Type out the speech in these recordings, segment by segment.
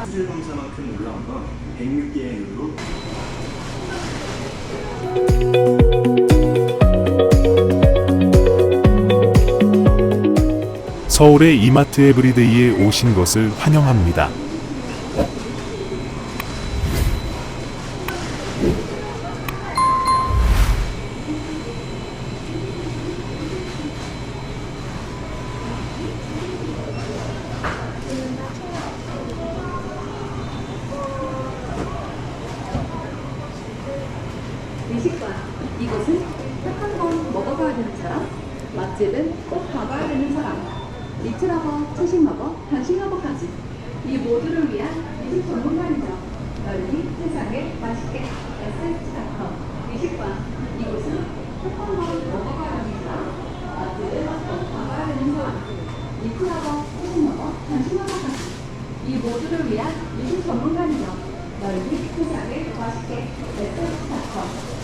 품질 검사만큼 올라온 건 106개의 누로 서울의 이마트 에브리데이에 오신 것을 환영합니다. 미식관, 이곳은 딱 한 번 먹어봐야 되는 사람, 맛집은 꼭 가봐야 되는 사람, 리트러버, 채식러버, 단식러버까지 이 모두를 위한 미식 전문가이죠. 널리 세상에 맛있게 SH닷컴 미식관, 이곳은 딱 한 번 먹어봐야 되는 사람, 맛집은 꼭 가봐야 되는 사람, 리트러버, 채식러버, 단식러버까지 이 모두를 위한 미식 전문가이죠. 널리 세상에 맛있게 SH닷컴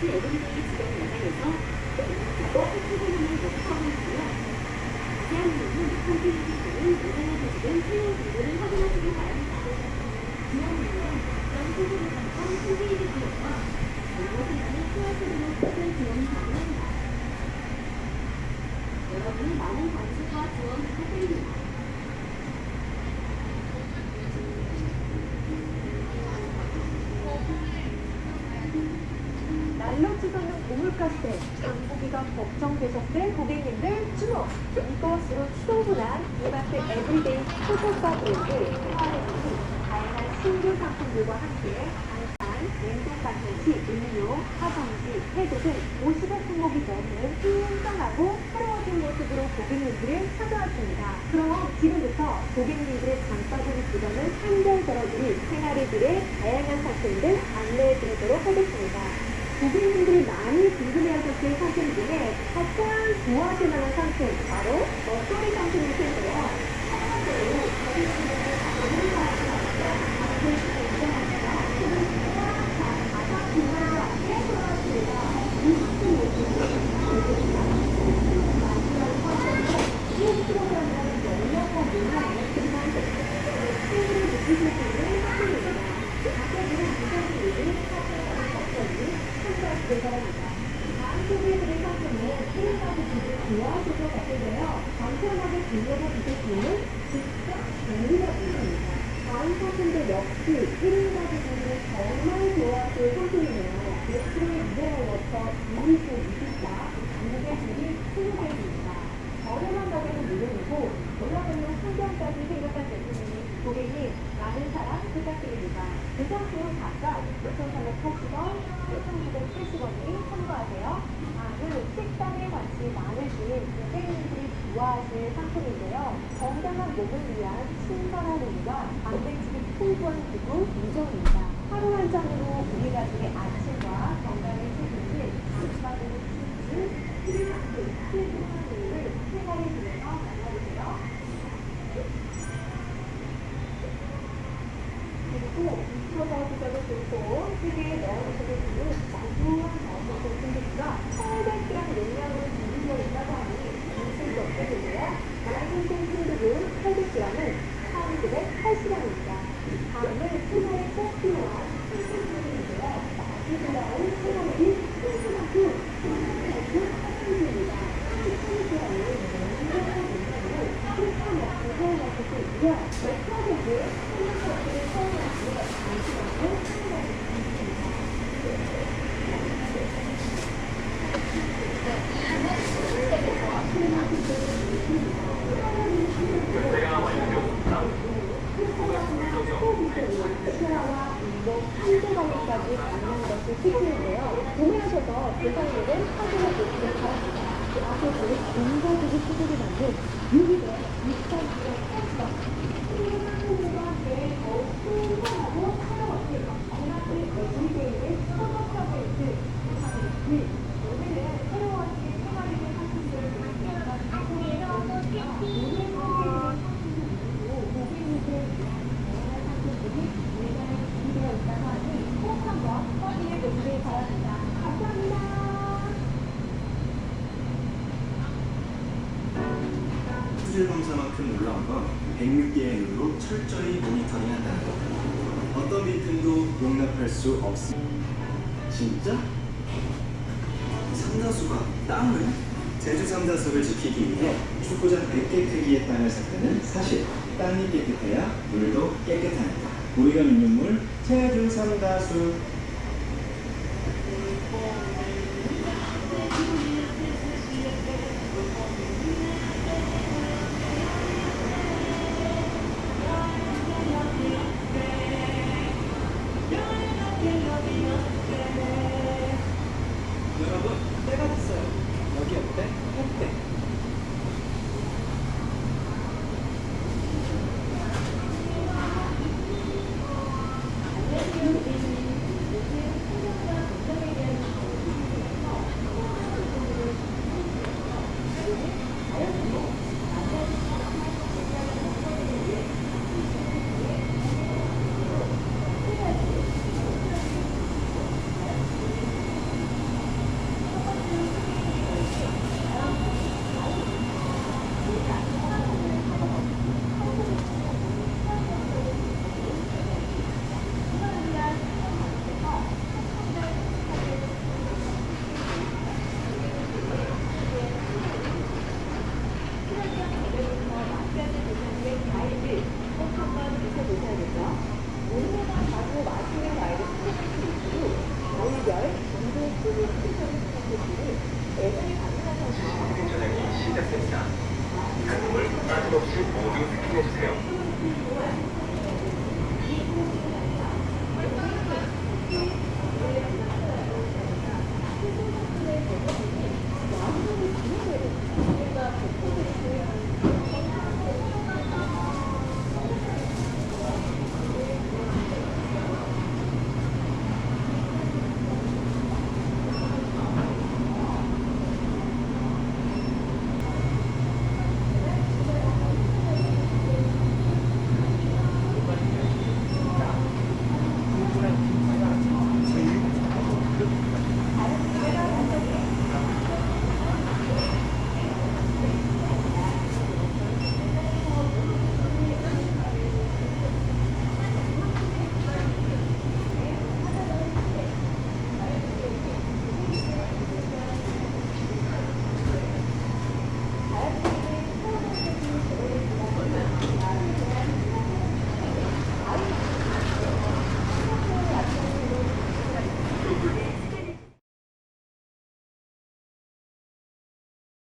에브리데이 주변 영상에서 이거 해주고는 목표하고 있고요. 자세한 내용은 홈페이지 또는 인터넷에 지금 채용 정보를 확인하시기 바랍니다. 지원 내용은 연구소를 잠깐 홈페이지 지역과 정보 세관의 QR코드로 댓글 지원이 가능합니다. 여러분의 많은 관심과 지원 부탁드립니다. 날로 치솟는 고물가세, 장보기가 걱정되셨을 고객님들 주목! 이것으로 충분한 이마트 에브리데이 소속사 브랜드 생활의들이 다양한 신규 상품들과 함께 방산, 냉동 가스시, 음료, 화장지, 해도 등 50억 품목이 넘는 신선하고 새로워진 모습으로 고객님들을 찾아왔습니다. 그럼 지금부터 고객님들의 장바구니 부담을 한결 덜어드릴 생활의들의 다양한 상품들 안내해드리도록 하겠습니다. 고객님들이 많이 궁금해하셨을 상품 중에 가장 좋아하실 만한 상품, 바로 먹거리 상품일 텐데요. 첫 번째로 고객님들의 가장 궁금하지 않게 돌아왔습니다. 이 상품 모습은 마지막 컨셉으로 1kg이라는 넉넉한 물량에 그만 생일을 느끼실 수 있는 상품입니다. 가격은 무상이니 바랍니다. 다음 소개해드릴 상품은 1인가구 집을 좋아하실 것 같은데요. 간편하게 빌려보실 수 있는 직접 재미가 있습니다. 다음 상품들 역시 1인가구 집을 정말 좋아하실 상품이네요. 매출의 200원 워터 2리터 20바, 무게줄이 20개입니다. 저렴한 가격은 물론이고 올라가는 환경까지 생각한 제품이니 고객님 많은 사랑 부탁드립니다. 그 상품 각각 5,380원, 1,980원이 참고하세요. 다음은 식단에 관심이 많으신 고객님들이 좋아하실 상품인데요. 건강한 몸을 위한 신선한 우유와 단백질이 풍부한 두부 2종입니다. 하루 한 잔으로 우리 가족의 아침과 건강을 책임질 식사들을 치즈, 필요한 우유를 생활에 들여서 만나보세요. 그리고 미쳐서 드셔도 좋고 세계에 넣어주셔도 좋은 고소한 버섯의 샌드위치가 800g 용량으로 준비되어 있다고 하니 있을 수 없겠는데요. 맑은 샌드위치는 800g은 1,980원입니다. 다음은 생활에 꼭 필요한 샌드위치인데요. 맛이 돌아온 생활이 샌드위치 샌드위치입니다. 샌드위치라는 냉장고 용량으로 끓여 먹고 사용하실 수 있고요. 맥주하게 샌드위치를 사용하시면 잠시만요. 시야와 운동, 한도 관리까지 가능한 것이 특징인데요. 구매하셔서 대상률은 확인해 보시길 바랍니다. 앞서 저희 인과적인 수준이 만든 유기적 2,900 펜션 그리고 상품들과 함께 더욱 신선하고 새로운 이마트 에브리데이를 소속하고 있는 이마트 오늘은 새로워진 생활의 상품들을 함께하는 상품이에요. 오늘 소개해드릴 상품들은 고객님들의 다양한 상품들이 우리나라에 준비되어 있다고 하니 꼭 한번 확인해 보시길 바랍니다. 감사합니다. 수질 검사만큼 놀라운 건 106개의 눈으로 철저히 모니터링한다는 것. 어떤 빈틈도 용납할 수 없습니다. 진짜? 삼다수가 땅을? 제주 삼다수를 지키기 위해 축구장 100개 크기의 땅을 샀다는 사실. 땅이 깨끗해야 물도 깨끗하니까. 우리가 믿는 물 제주 삼다수.